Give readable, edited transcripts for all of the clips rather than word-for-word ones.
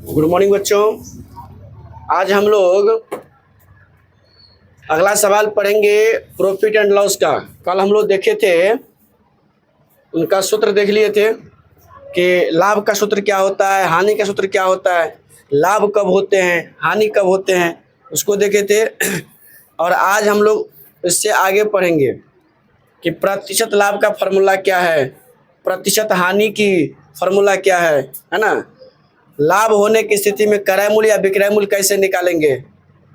Good morning बच्चों। आज हम लोग अगला सवाल पढ़ेंगे प्रॉफिट एंड लॉस का। कल हम लोग देखे थे, उनका सूत्र देख लिए थे कि लाभ का सूत्र क्या होता है, हानि का सूत्र क्या होता है, लाभ कब होते हैं, हानि कब होते हैं, उसको देखे थे। और आज हम लोग इससे आगे पढ़ेंगे कि प्रतिशत लाभ का फॉर्मूला क्या है, प्रतिशत हानि की फॉर्मूला क्या है ना। लाभ होने की स्थिति में क्रय मूल्य या विक्रय मूल्य कैसे निकालेंगे,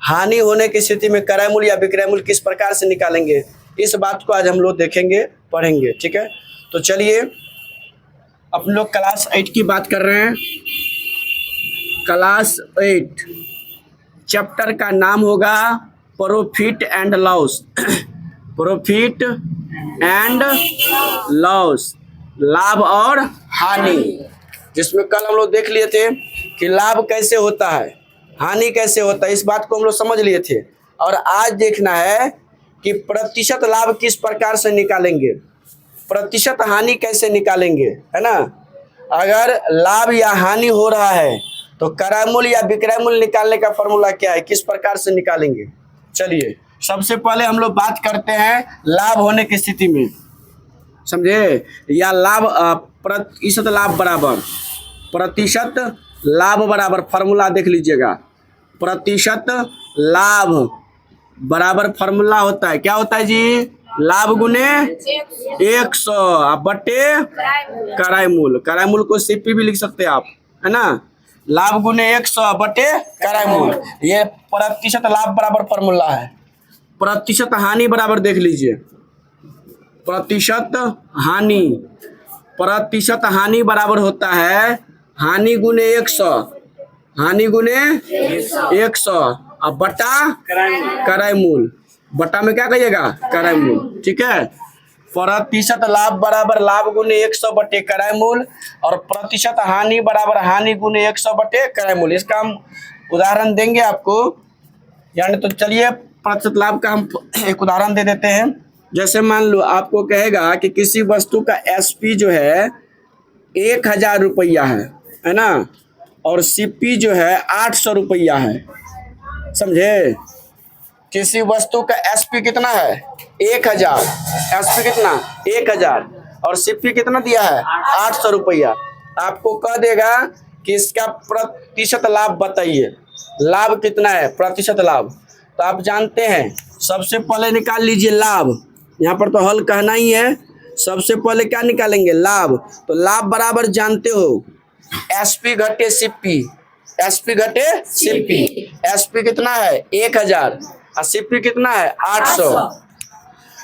हानि होने की स्थिति में क्रय मूल्य या विक्रय मूल्य किस प्रकार से निकालेंगे, इस बात को आज हम लोग देखेंगे, पढ़ेंगे। ठीक है, तो चलिए अपन लोग क्लास 8 की बात कर रहे हैं। क्लास 8 चैप्टर का नाम होगा profit and loss. Profit and loss, लाभ और हानि, जिसमें कल हम लोग देख लिए थे कि लाभ कैसे होता है, हानि कैसे होता है, इस बात को हम लोग समझ लिए थे। और आज देखना है कि प्रतिशत लाभ किस प्रकार से निकालेंगे, प्रतिशत हानि कैसे निकालेंगे, है ना। अगर लाभ या हानि हो रहा है तो क्रय मूल्य या विक्रय मूल्य निकालने का फॉर्मूला क्या है, किस प्रकार से निकालेंगे। चलिए सबसे पहले हम लोग बात करते हैं लाभ होने की स्थिति में, समझे, या लाभ प्रतिशत लाभ बराबर प्रतिशत लाभ बराबर फॉर्मूला देख लीजिएगा। प्रतिशत लाभ बराबर फॉर्मूला होता है, क्या होता है जी, लाभ गुने 100 बटे क्रय मूल्य। क्रय मूल्य को सीपी भी लिख सकते हैं आप, है ना। लाभ गुने 100 बटे क्रय मूल्य, ये प्रतिशत लाभ बराबर फॉर्मूला है। प्रतिशत हानि बराबर देख लीजिए, प्रतिशत हानि, प्रतिशत हानि बराबर होता है हानि गुने 100, हानि गुने 100 अब बटा क्रय मूल्य, बटा में क्या कहिएगा, क्रय मूल्य। ठीक है, प्रतिशत लाभ बराबर लाभ गुने 100 बटे क्रय मूल्य और प्रतिशत हानि बराबर हानि गुने 100 बटे क्रय मूल्य। इसका हम उदाहरण देंगे आपको, यानी तो चलिए प्रतिशत लाभ का हम एक उदाहरण दे देते हैं। जैसे मान लो आपको कहेगा कि किसी वस्तु का एसपी जो है 1000 रुपया है ना, और सीपी जो है 800 रुपया है, समझे। किसी वस्तु का एसपी कितना है 1000, एसपी कितना 1000 और सीपी कितना दिया है 800 रुपया। आपको कह देगा कि इसका प्रतिशत लाभ बताइए, लाभ कितना है, प्रतिशत लाभ। तो आप जानते हैं, सबसे पहले निकाल लीजिए लाभ, यहाँ पर तो हल कहना ही है। सबसे पहले क्या निकालेंगे, लाभ। तो लाभ बराबर जानते हो एसपी घटे सीपी, एसपी घटे सीपी। एसपी कितना है 1000 और सीपी कितना है 800।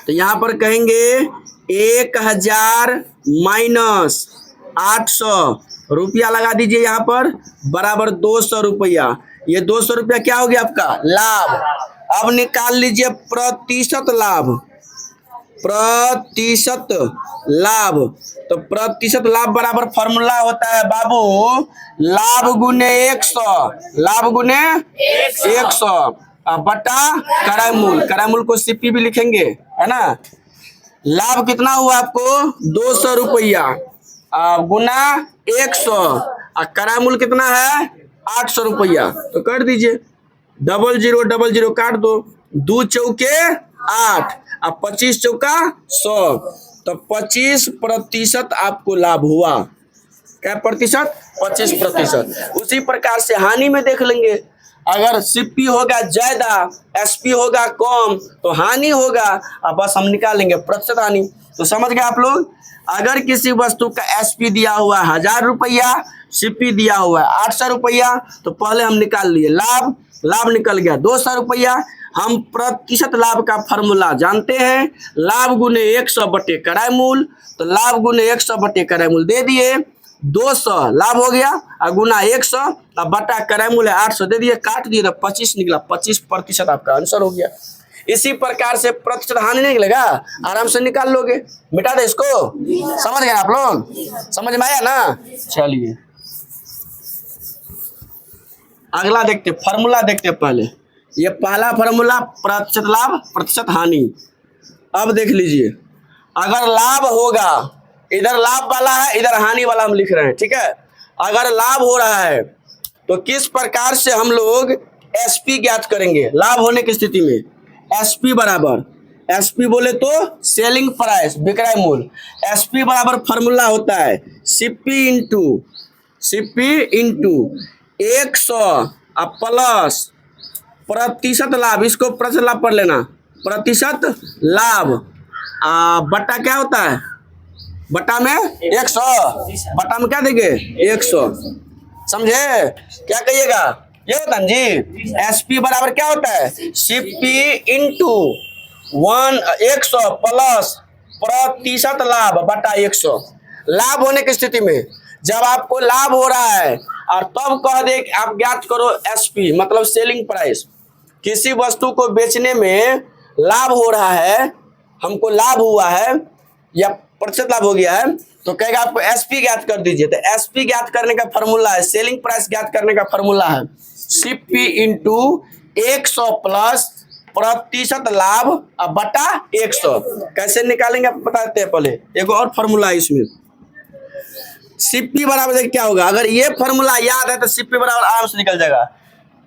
तो यहाँ पर कहेंगे 1000 माइनस 800 रुपया लगा दीजिए यहाँ पर, बराबर 200 रुपया। ये 200 रुपया क्या हो गया आपका लाभ। अब निकाल लीजिए प्रतिशत लाभ, प्रतिशत लाभ। तो प्रतिशत लाभ बराबर फॉर्मूला होता है बाबू लाभ गुने 100, लाभ गुने 100 बटा क्रय मूल्य। क्रय मूल्य को सीपी भी लिखेंगे, है ना। लाभ कितना हुआ आपको 200 रुपया गुना 100 और क्रय मूल्य कितना है 800 रुपया। तो कर दीजिए, 0000 काट दो, 2 चौके 8 और 25 चौका 100, तो 25% आपको लाभ हुआ। क्या प्रतिशत, 25%। उसी प्रकार से हानि में देख लेंगे, अगर सीपी होगा ज्यादा एसपी होगा कम तो हानि होगा, अब बस हम निकालेंगे प्रतिशत हानि। तो समझ गए आप लोग, अगर किसी वस्तु का एसपी दिया हुआ है 1000 रुपया, सीपी दिया हुआ है 800 रुपया, तो पहले हम निकाल लिए लाभ, लाभ निकल गया 200 रुपया। हम प्रतिशत लाभ का फॉर्मूला जानते हैं, लाभ गुने 100 बटे क्रय मूल्य। तो लाभ गुने 100 बटे क्रय मूल्य दे दिए, 200 लाभ हो गया और गुना 100 और बटा क्रय मूल्य 800 दे दिए, काट दिए तो 25 निकला, 25% आपका आंसर हो गया। इसी प्रकार से प्रतिशत हानि निकलेगा, आराम से निकाल लोगे। मिटा दे इसको, समझ गए आप लोग, समझ में आया ना। चलिए अगला देखते, फॉर्मूला देखते पहले। ये पहला फॉर्मूला प्रतिशत लाभ प्रतिशत हानि। अब देख लीजिए, अगर लाभ होगा, इधर लाभ वाला है इधर हानि वाला हम लिख रहे हैं, ठीक है। अगर लाभ हो रहा है तो किस प्रकार से हम लोग एसपी ज्ञात करेंगे लाभ होने की स्थिति में? एसपी बराबर, एसपी बोले तो सेलिंग प्राइस, विक्रय मूल्य। एसपी बराबर फॉर्मूला होता है सीपी इंटू 100 प्लस प्रतिशत लाभ, इसको प्रतिशत लाभ पढ़ लेना, प्रतिशत लाभ बटा क्या होता है, बटा में 100, बटा में क्या देंगे 100, समझे? क्या कहिएगा ये रतन जी? एसपी बराबर क्या होता है? सीपी इंटू 100 प्लस प्रतिशत लाभ बटा 100। लाभ होने की स्थिति में जब आपको लाभ हो रहा है और तब कह दे कि आप ज्ञात करो एसपी मतलब सेलिंग प्राइस। किसी वस्तु को बेचने में लाभ हो रहा है, हमको लाभ हुआ है या प्रतिशत लाभ हो गया है, तो कहेगा आपको एसपी ज्ञात कर दीजिए। तो एसपी ज्ञात करने का फॉर्मूला है, सेलिंग प्राइस ज्ञात करने का फॉर्मूला है सीपी इंटू 100 प्लस प्रतिशत लाभ बटा 100। कैसे निकालेंगे आप बताते हैं, पहले एक और फॉर्मूला है इसमें। सीपी बराबर क्या होगा, अगर ये फॉर्मूला याद है तो सीपी बराबर आराम से निकल जाएगा।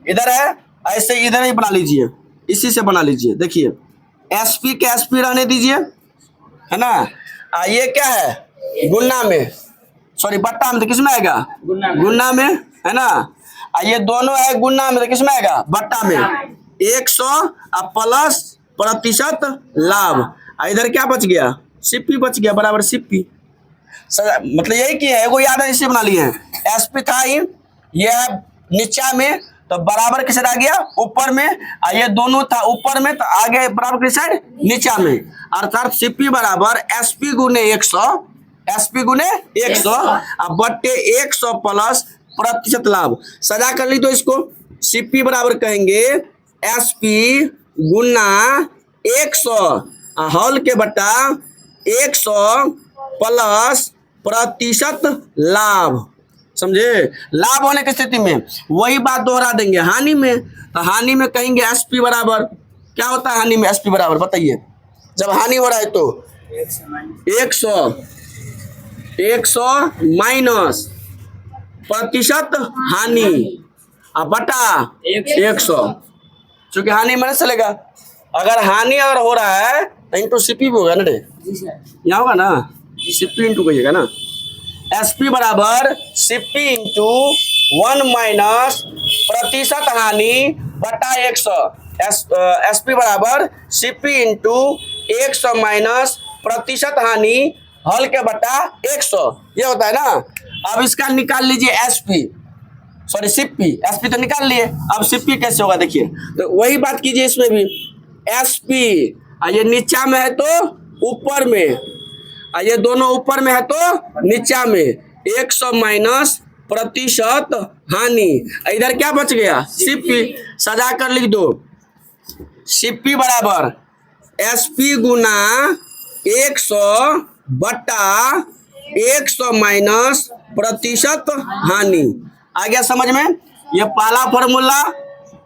इधर है, ऐसे इधर ही बना लीजिए, इसी से बना लीजिए। देखिए एसपी के एसपी रहने दीजिए, है ना। ये क्या है गुना में, सॉरी बट्टा में, तो किस में आएगा गुना में, है ना। ये दोनों है गुना में, तो किस में आएगा बट्टा में। 100 प्लस प्रतिशत लाभ, इधर क्या बच गया सीपी बच गया, बराबर सीपी। मतलब यही की है, वो याद है इसे बना लिए हैं। एसपी था ये नीचा में, तो बराबर किस साइड आ गया ऊपर में, ये दोनों था ऊपर में, तो आगे बराबर किस साइड नीचा में। अर्थात सीपी बराबर एसपी गुने 100, एसपी गुने 100 बट्टे 100 प्लस प्रतिशत लाभ। सजा कर ली तो इसको सीपी बराबर कहेंगे एसपी गुना 100 हॉल के बटा 100 प्लस प्रतिशत लाभ, समझे। लाभ होने की स्थिति में वही बात दोहरा देंगे हानि में, तो हानि में कहेंगे एसपी बराबर क्या होता है, हानि में एसपी बराबर बताइए। जब हानि हो रहा है तो 100 माइनस प्रतिशत हानि बटा 100, चूंकि हानि में चलेगा। अगर हानि अगर हो रहा है तो इंटू सीपी भी होगा ना, यहाँ होगा ना, सीपी इंटू कहिएगा ना। एसपी बराबर सीपी इंटू 1 माइनस प्रतिशत हानि बटा 100। एसपी बराबर सीपी इंटू 100 माइनस प्रतिशत हानि हल के बटा 100, ये होता है ना। अब इसका निकाल लीजिए एसपी, सॉरी सीपी, एसपी तो निकाल लिए, अब सीपी कैसे होगा देखिए। तो वही बात कीजिए इसमें भी, एसपी ये नीचा में है तो ऊपर में, ये दोनों ऊपर में है तो नीचा में, 100 माइनस प्रतिशत हानि, इधर क्या बच गया सीपी। सजा कर लिख दो, सीपी बराबर एसपी गुना 100 बटा 100 माइनस प्रतिशत हानि। आ गया समझ में? ये पहला फॉर्मूला,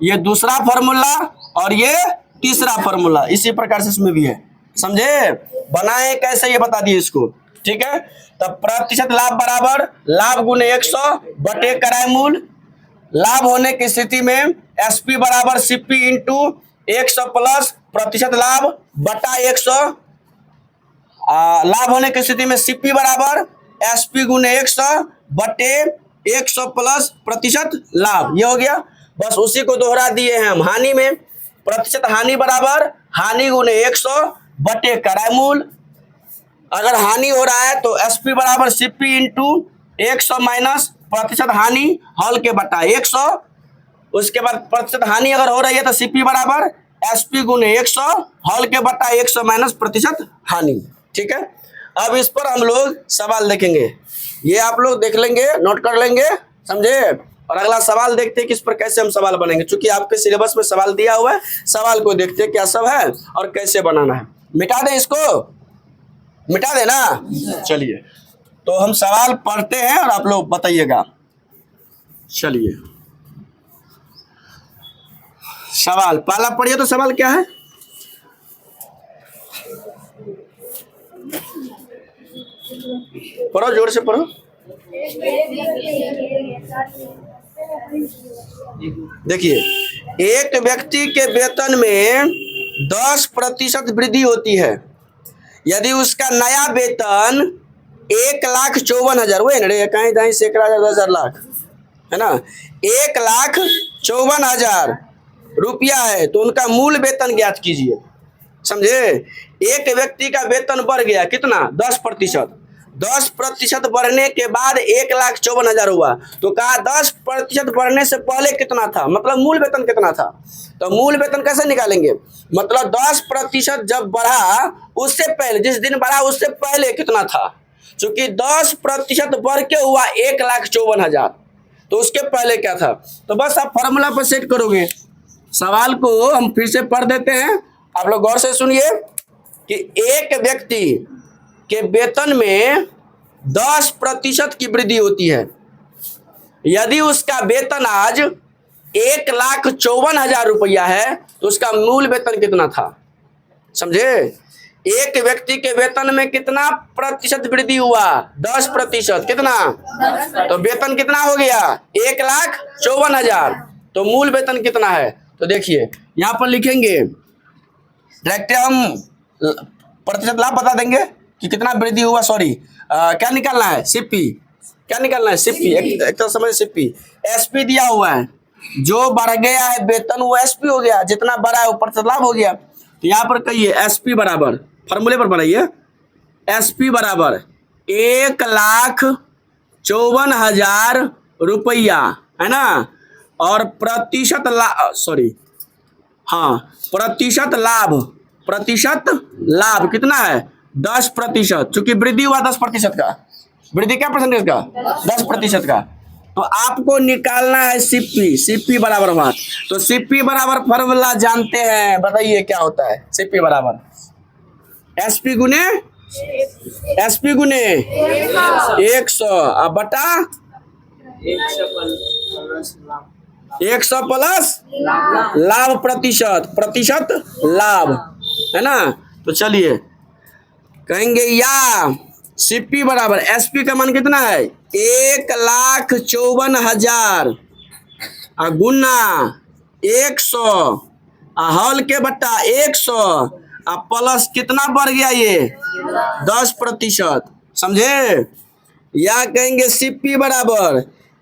ये दूसरा फॉर्मूला और ये तीसरा फॉर्मूला, इसी प्रकार से इसमें भी है, समझे। बनाए कैसे ये बता दिए इसको, ठीक है। तब प्रतिशत लाभ बराबर लाभ गुने 100 बटे किराए मूल्य। लाभ होने की स्थिति में एसपी बराबर सीपी इंटू 100 प्लस प्रतिशत लाभ बटा 100। लाभ होने की स्थिति में सीपी बराबर एसपी गुने 100 बटे 100 प्लस प्रतिशत लाभ, ये हो गया। बस उसी को दोहरा दिए हैं हम हानि में। प्रतिशत हानि बराबर हानि गुने 100 बटे किराए मूल्य। अगर हानि हो रहा है तो एसपी बराबर सीपी इंटू 100 माइनस प्रतिशत हानि हल के बटा 100। उसके बाद प्रतिशत हानि अगर हो रही है तो सीपी बराबर एसपी गुने 100 हल के बटा 100 माइनस प्रतिशत हानि, ठीक है। अब इस पर हम लोग सवाल देखेंगे, ये आप लोग देख लेंगे, नोट कर लेंगे, समझे। और अगला सवाल देखते हैं किस पर कैसे हम सवाल बनाएंगे, क्योंकि आपके सिलेबस में सवाल दिया हुआ है। सवाल को देखते हैं क्या सब है और कैसे बनाना है। मिटा दें इसको, मिटा देना। चलिए तो हम सवाल पढ़ते हैं और आप लोग बताइएगा। चलिए सवाल पहला पढ़िए, तो सवाल क्या है? पढ़ो, जोर से पढ़ो। देखिए, एक व्यक्ति के वेतन में 10% वृद्धि होती है यदि उसका नया वेतन 1,54,000 हुए ना रे, कहीं कहीं से 1,00,000 लाख है ना, 1,54,000 रुपया है, तो उनका मूल वेतन ज्ञात कीजिए। समझे? एक व्यक्ति का वेतन बढ़ गया कितना? 10%। 10% बढ़ने के बाद 1,54,000 हुआ, तो कहा 10% बढ़ने से पहले कितना था, मतलब मूल वेतन कितना था। तो मूल वेतन कैसे निकालेंगे, मतलब 10% जब बढ़ा उससे पहले, जिस दिन बढ़ा उससे पहले कितना था। चूंकि 10% बढ़ के हुआ 1,54,000, तो उसके पहले क्या था। तो बस आप फॉर्मूला पर सेट करोगे। सवाल को हम फिर से पढ़ देते हैं, आप लोग गौर से सुनिए कि एक व्यक्ति के वेतन में 10% की वृद्धि होती है यदि उसका वेतन आज 1,54,000 रुपया है, तो उसका मूल वेतन कितना था। समझे? एक व्यक्ति के वेतन में कितना प्रतिशत वृद्धि हुआ? 10%। कितना? तो वेतन कितना हो गया? 1,54,000। तो मूल वेतन कितना है? तो देखिए यहां पर लिखेंगे, डायरेक्ट हम प्रतिशत लाभ बता देंगे कि कितना वृद्धि हुआ। सॉरी, क्या निकालना है? सीपी। क्या निकालना है? सीपी। एक तो समझ, सीपी एसपी दिया हुआ है, जो बढ़ गया है वेतन वो एसपी हो गया, जितना बढ़ा है वो प्रतिशत लाभ हो गया। तो यहाँ पर कहिए एसपी बराबर, फॉर्मूले पर बनाइए, एसपी बराबर 1,54,000 रुपया, है ना, और प्रतिशत लाभ, सॉरी हाँ, प्रतिशत लाभ, प्रतिशत लाभ कितना है? 10%। चूंकि वृद्धि हुआ 10% का, वृद्धि क्या परसेंटेज का? 10% का। तो आपको निकालना है सीपी। सीपी बराबर हुआ, तो सीपी बराबर फॉर्मूला जानते हैं, बताइए क्या होता है। सीपी बराबर एसपी गुने एसपी गुने 100 अब बटा 100 प्लस लाभ प्रतिशत, प्रतिशत लाभ, है ना। तो चलिए कहेंगे या सीपी बराबर एसपी का मान कितना है? 1,54,000 गुना 100 हॉल के बट्टा 100 प्लस कितना बढ़ गया ये? 10%। समझे? या कहेंगे सीपी बराबर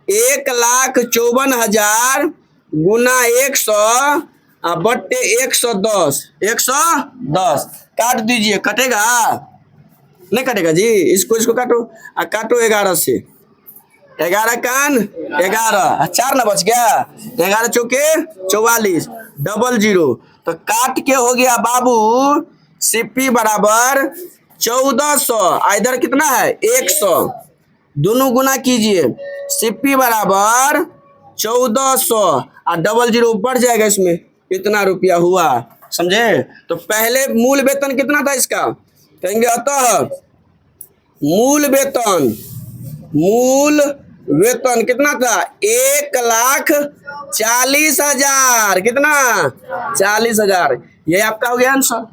1,54,000 गुना 100 बट्टे 110। 110 काट दीजिए, कटेगा? नहीं कटेगा जी, इसको काटो, काटो 11 से, 11 कान 11, 4 ना बच गया, 11 चौके 44, 00। तो काट के हो गया बाबू सीपी बराबर 1,400, इधर कितना है? 100, दोनों गुना कीजिए, सीपी बराबर 1,400 और 00 बढ़ जाएगा इसमें, इतना रुपया हुआ। समझे? तो पहले मूल वेतन कितना था इसका? कहेंगे अतः मूल वेतन कितना था? 1,40,000। कितना? 40,000। ये आपका हो गया आंसर।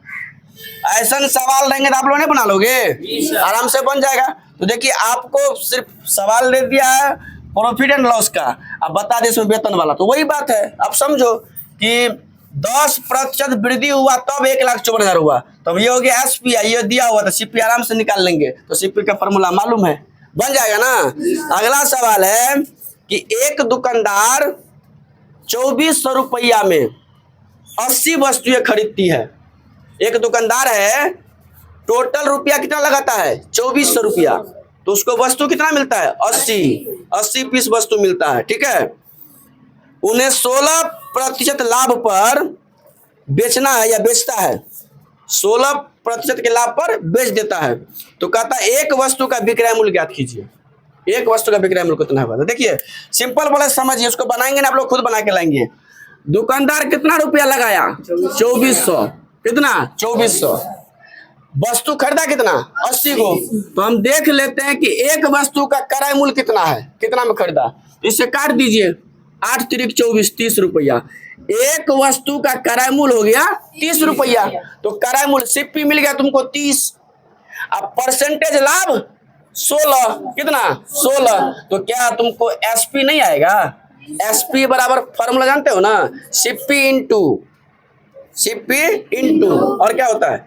ऐसा सवाल रहेंगे तो आप लोग नहीं बना लोगे? आराम से बन जाएगा। तो देखिए आपको सिर्फ सवाल दे दिया है प्रॉफिट एंड लॉस का, अब बता दे इसमें वेतन वाला, तो वही बात है। आप समझो कि 10% वृद्धि हुआ तब 1,54,000 हुआ, तब ये हो गया एसपी, ये दिया हुआ था सीपी, आराम से निकाल लेंगे। तो सीपी का फॉर्मूला मालूम है, बन जाएगा ना। अगला सवाल है कि एक दुकानदार 2,400 रुपया में 80 वस्तुएं खरीदती है। एक दुकानदार है, टोटल रुपया कितना लगाता है? 2,400 रुपया, तो उसको वस्तु कितना मिलता है? 80 पीस वस्तु मिलता है। ठीक है, उन्हें 16% लाभ पर बेचना है या बेचता है, 16% के लाभ पर बेच देता है। तो कहता है एक वस्तु का विक्रय मूल्य ज्ञात कीजिए। एक वस्तु का विक्रय मूल्य कितना है? देखिए सिंपल बोले समझिए, उसको बनाएंगे ना आप लोग, खुद बना के लाएंगे। दुकानदार कितना रुपया लगाया? 2,400। कितना? 2,400। वस्तु खरीदा कितना? 80 को। तो हम देख लेते हैं कि एक वस्तु का क्रय मूल्य कितना है, कितना में खरीदा। इससे काट दीजिए, 8 तिरिक 24, 30 रुपया। एक वस्तु का क्रय मूल्य हो गया 30 रुपया। तो क्रय मूल्य सीपी मिल गया तुमको 30, अब परसेंटेज लाभ 16, कितना? 16। तो क्या तुमको एसपी नहीं आएगा? एसपी बराबर फॉर्मूला जानते हो ना, सीपी इंटू और क्या होता है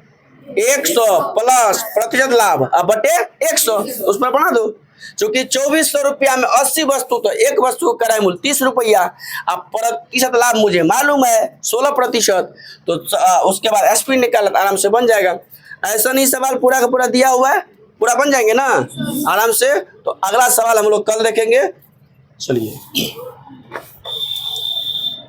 100 प्लस प्रतिशत लाभ अब बटे 100, उस पर बना दो। चूंकि 2400 रुपया में 80 वस्तु, तो एक वस्तु का क्रय मूल्य 30 रुपया। अब प्रतिशत लाभ मुझे मालूम है 16%, तो उसके बाद एसपी निकाला तो आराम से बन जाएगा। ऐसा नहीं सवाल पूरा का पूरा दिया हुआ है, पूरा बन जाएंगे ना आराम से। तो अगला सवाल हम लोग कल देखेंगे। चलिए।